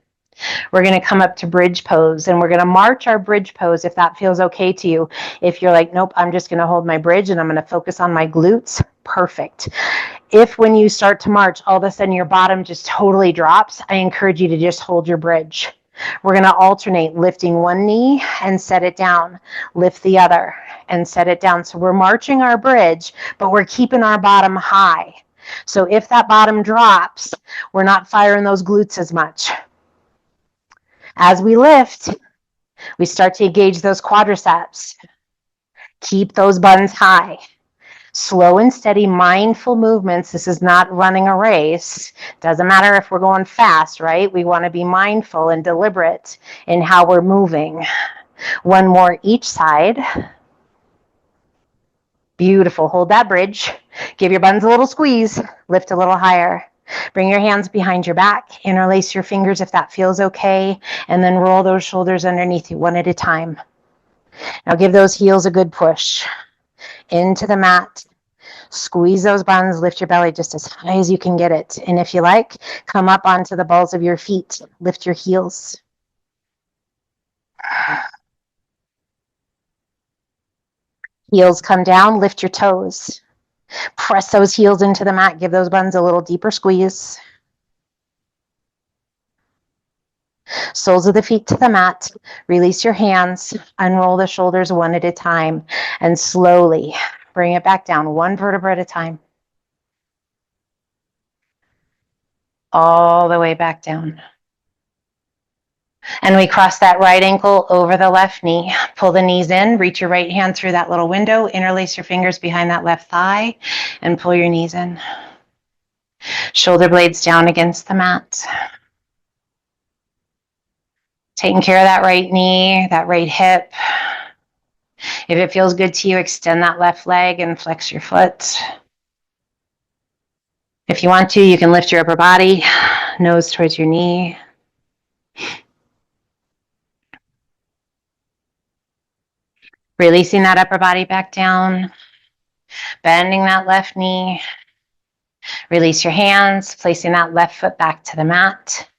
We're going to come up to bridge pose, and we're going to march our bridge pose if that feels okay to you. If you're like, nope, I'm just going to hold my bridge and I'm going to focus on my glutes, perfect. If when you start to march, all of a sudden your bottom just totally drops, I encourage you to just hold your bridge. We're going to alternate lifting one knee and set it down, lift the other and set it down. So we're marching our bridge, but we're keeping our bottom high. So if that bottom drops, we're not firing those glutes as much. As we lift, we start to engage those quadriceps. Keep those buns high. Slow and steady, mindful movements. This is not running a race. Doesn't matter if we're going fast, right? We want to be mindful and deliberate in how we're moving. One more each side. Beautiful. Hold that bridge. Give your buns a little squeeze. Lift a little higher. Bring your hands behind your back. Interlace your fingers if that feels okay. And then roll those shoulders underneath you one at a time. Now give those heels a good push. Into the mat. Squeeze those buns. Lift your belly just as high as you can get it. And if you like, come up onto the balls of your feet. Lift your heels. Heels come down. Lift your toes. Press those heels into the mat. Give those buns a little deeper squeeze. Soles of the feet to the mat. Release your hands. Unroll the shoulders one at a time. And slowly bring it back down, one vertebra at a time. All the way back down. And we cross that right ankle over the left knee. Pull the knees in, reach your right hand through that little window, interlace your fingers behind that left thigh, and pull your knees in. Shoulder blades down against the mat. Taking care of that right knee, that right hip. If it feels good to you, extend that left leg and flex your foot. If you want to, you can lift your upper body, nose towards your knee. Releasing that upper body back down, bending that left knee. Release your hands, placing that left foot back to the mat.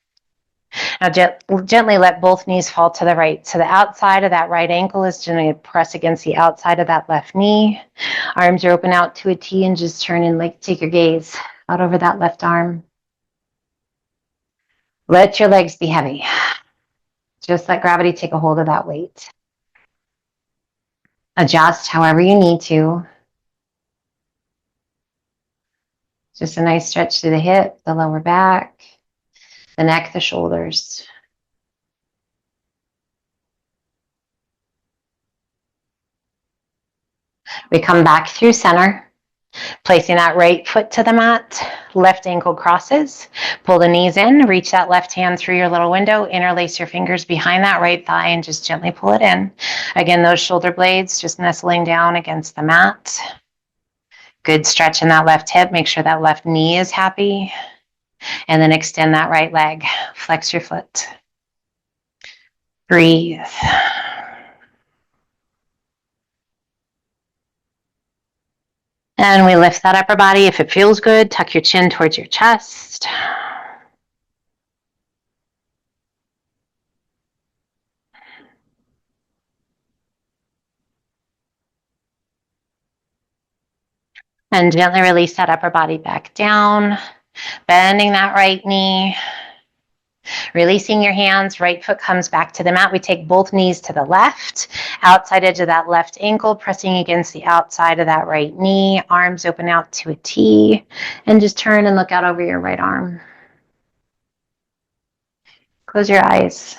Now gently let both knees fall to the right. So the outside of that right ankle is going to press against the outside of that left knee. Arms are open out to a T and just turn and take your gaze out over that left arm. Let your legs be heavy. Just let gravity take a hold of that weight. Adjust however you need to. Just a nice stretch through the hip, the lower back, the neck, the shoulders. We come back through center, placing that right foot to the mat, left ankle crosses. Pull the knees in, reach that left hand through your little window, interlace your fingers behind that right thigh and just gently pull it in. Again, those shoulder blades just nestling down against the mat. Good stretch in that left hip. Make sure that left knee is happy. And then extend that right leg. Flex your foot. Breathe. And we lift that upper body. If it feels good, tuck your chin towards your chest. And gently release that upper body back down. Bending that right knee. Releasing your hands, right foot comes back to the mat. We take both knees to the left, outside edge of that left ankle, pressing against the outside of that right knee, arms open out to a T, and just turn and look out over your right arm. Close your eyes.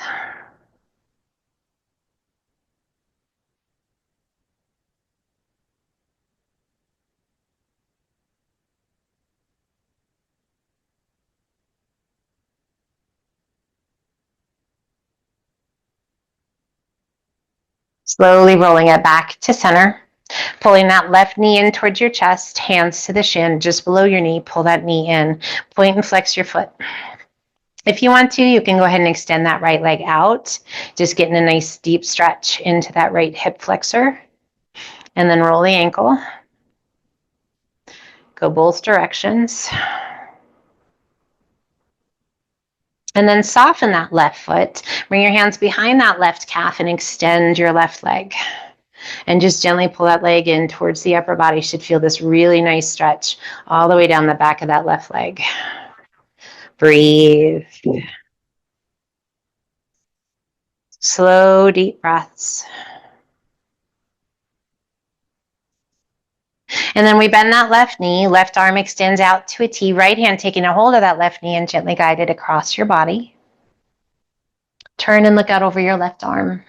Slowly rolling it back to center. Pulling that left knee in towards your chest, hands to the shin, just below your knee, pull that knee in. Point and flex your foot. If you want to, you can go ahead and extend that right leg out, just getting a nice deep stretch into that right hip flexor. And then roll the ankle. Go both directions. And then soften that left foot. Bring your hands behind that left calf and extend your left leg. And just gently pull that leg in towards the upper body. You should feel this really nice stretch all the way down the back of that left leg. Breathe. Slow, deep breaths. And then we bend that left knee. Left arm extends out to a T. Right hand taking a hold of that left knee and gently guide it across your body. Turn and look out over your left arm.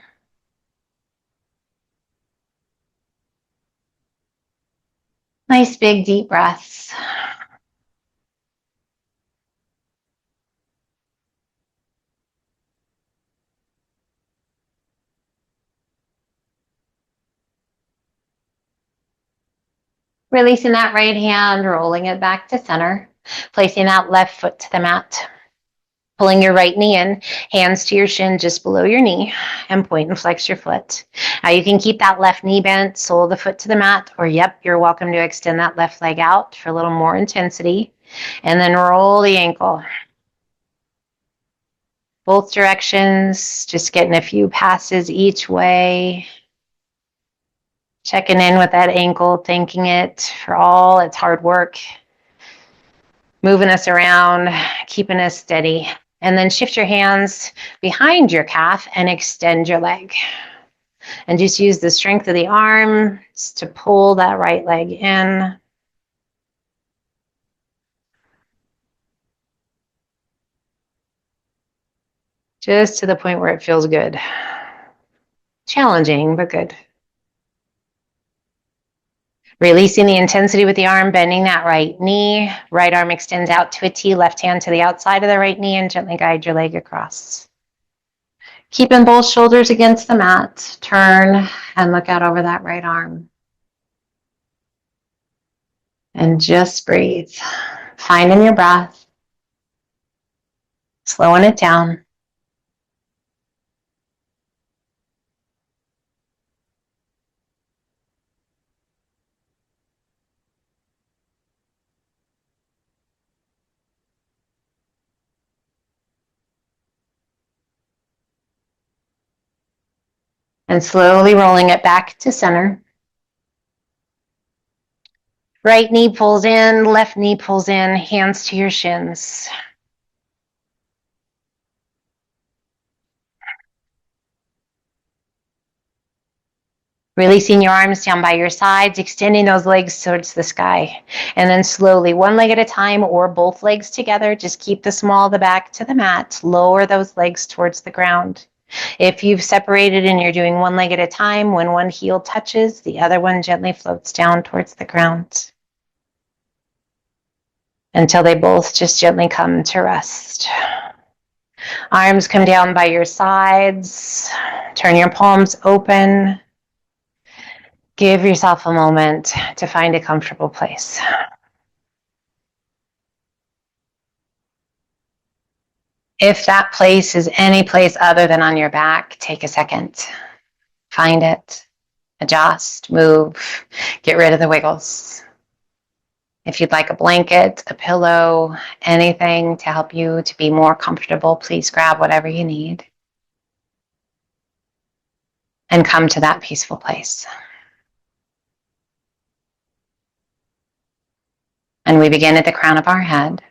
Nice big deep breaths. Releasing that right hand, rolling it back to center. Placing that left foot to the mat. Pulling your right knee in, hands to your shin just below your knee, and point and flex your foot. Now you can keep that left knee bent, sole of the foot to the mat, or yep, you're welcome to extend that left leg out for a little more intensity. And then roll the ankle. Both directions, just getting a few passes each way. Checking in with that ankle, thanking it for all its hard work. Moving us around, keeping us steady. And then shift your hands behind your calf and extend your leg. And just use the strength of the arms to pull that right leg in. just to the point where it feels good. Challenging, but good. Releasing the intensity with the arm, bending that right knee. Right arm extends out to a T, left hand to the outside of the right knee, and gently guide your leg across. Keeping both shoulders against the mat. Turn and look out over that right arm. And just breathe. Finding your breath. Slowing it down. And slowly rolling it back to center. Right knee pulls in, left knee pulls in, hands to your shins. Releasing your arms down by your sides, extending those legs towards the sky. And then slowly, one leg at a time or both legs together, just keep the small of the back to the mat. Lower those legs towards the ground. If you've separated and you're doing one leg at a time, when one heel touches, the other one gently floats down towards the ground until they both just gently come to rest. Arms come down by your sides. Turn your palms open. Give yourself a moment to find a comfortable place. If that place is any place other than on your back, take a second. Find it. Adjust, move, get rid of the wiggles. If you'd like a blanket, a pillow, anything to help you to be more comfortable, please grab whatever you need and come to that peaceful place. And we begin at the crown of our head,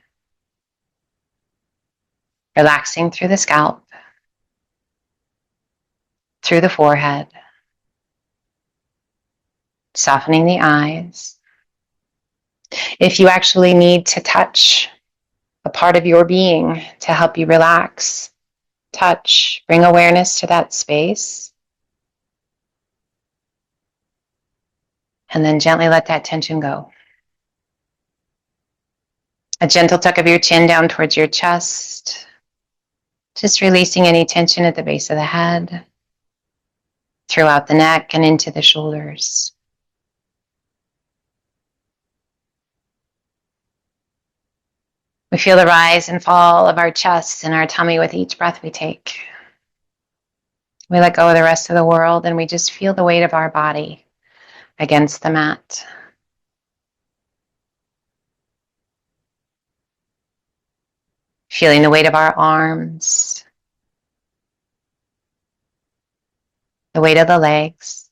relaxing through the scalp, through the forehead, softening the eyes. If you actually need to touch a part of your being to help you relax, touch, bring awareness to that space, and then gently let that tension go. A gentle tuck of your chin down towards your chest, just releasing any tension at the base of the head, throughout the neck and into the shoulders. We feel the rise and fall of our chest and our tummy with each breath we take. We let go of the rest of the world and we just feel the weight of our body against the mat. Feeling the weight of our arms, the weight of the legs,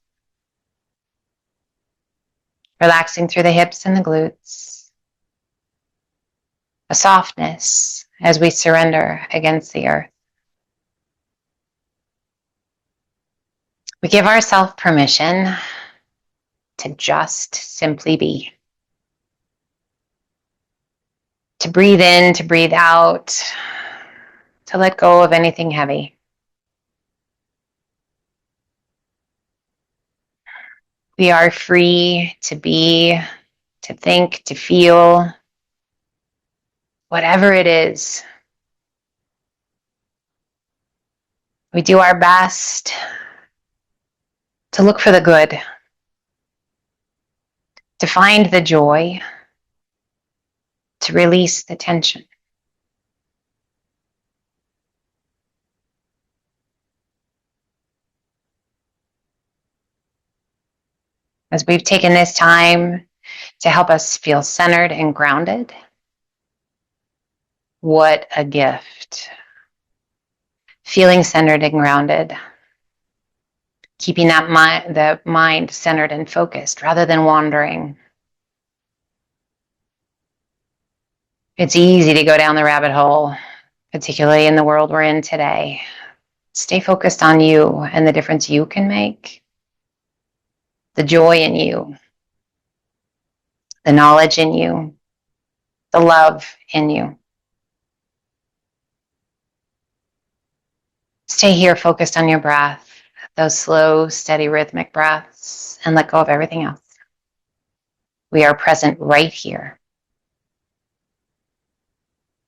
relaxing through the hips and the glutes. A softness as we surrender against the earth. We give ourselves permission to just simply be. To breathe in, to breathe out, to let go of anything heavy. We are free to be, to think, to feel, whatever it is. We do our best to look for the good, to find the joy, to release the tension. As we've taken this time to help us feel centered and grounded, what a gift. Feeling centered and grounded. Keeping the mind centered and focused rather than wandering. It's easy to go down the rabbit hole, particularly in the world we're in today. Stay focused on you and the difference you can make, the joy in you, the knowledge in you, the love in you. Stay here focused on your breath, those slow, steady, rhythmic breaths, and let go of everything else. We are present right here.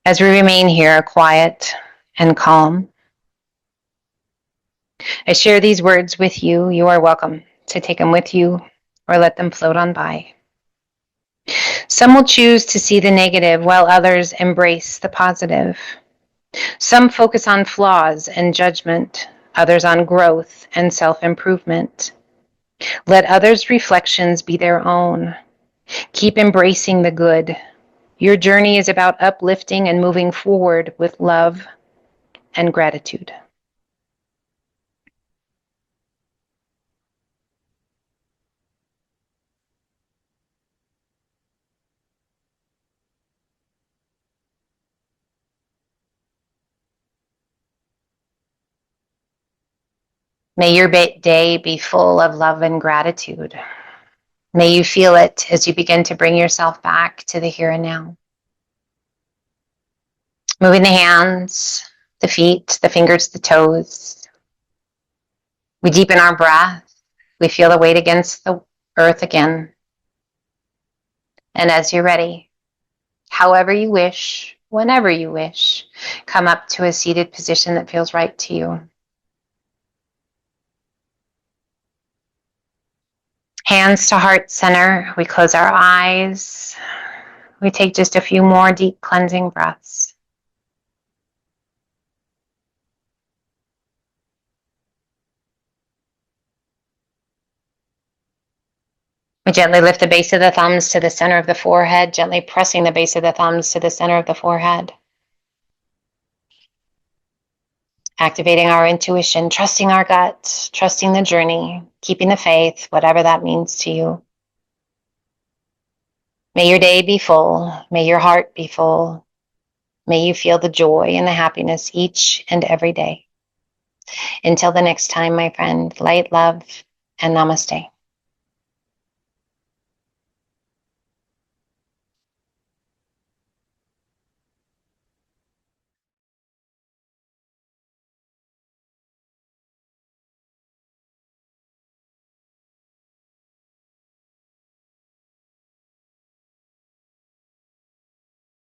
As we remain here, quiet and calm, I share these words with you. You are welcome to take them with you or let them float on by. Some will choose to see the negative while others embrace the positive. Some focus on flaws and judgment, others on growth and self-improvement. Let others' reflections be their own. Keep embracing the good. Your journey is about uplifting and moving forward with love and gratitude. May your day be full of love and gratitude. May you feel it as you begin to bring yourself back to the here and now. Moving the hands, the feet, the fingers, the toes. We deepen our breath. We feel the weight against the earth again. And as you're ready, however you wish, whenever you wish, come up to a seated position that feels right to you. Hands to heart center. We close our eyes. We take just a few more deep cleansing breaths. We gently lift the base of the thumbs to the center of the forehead, gently pressing the base of the thumbs to the center of the forehead. Activating our intuition, trusting our gut, trusting the journey, keeping the faith, whatever that means to you. May your day be full. May your heart be full. May you feel the joy and the happiness each and every day. Until the next time, my friend, light, love, and namaste.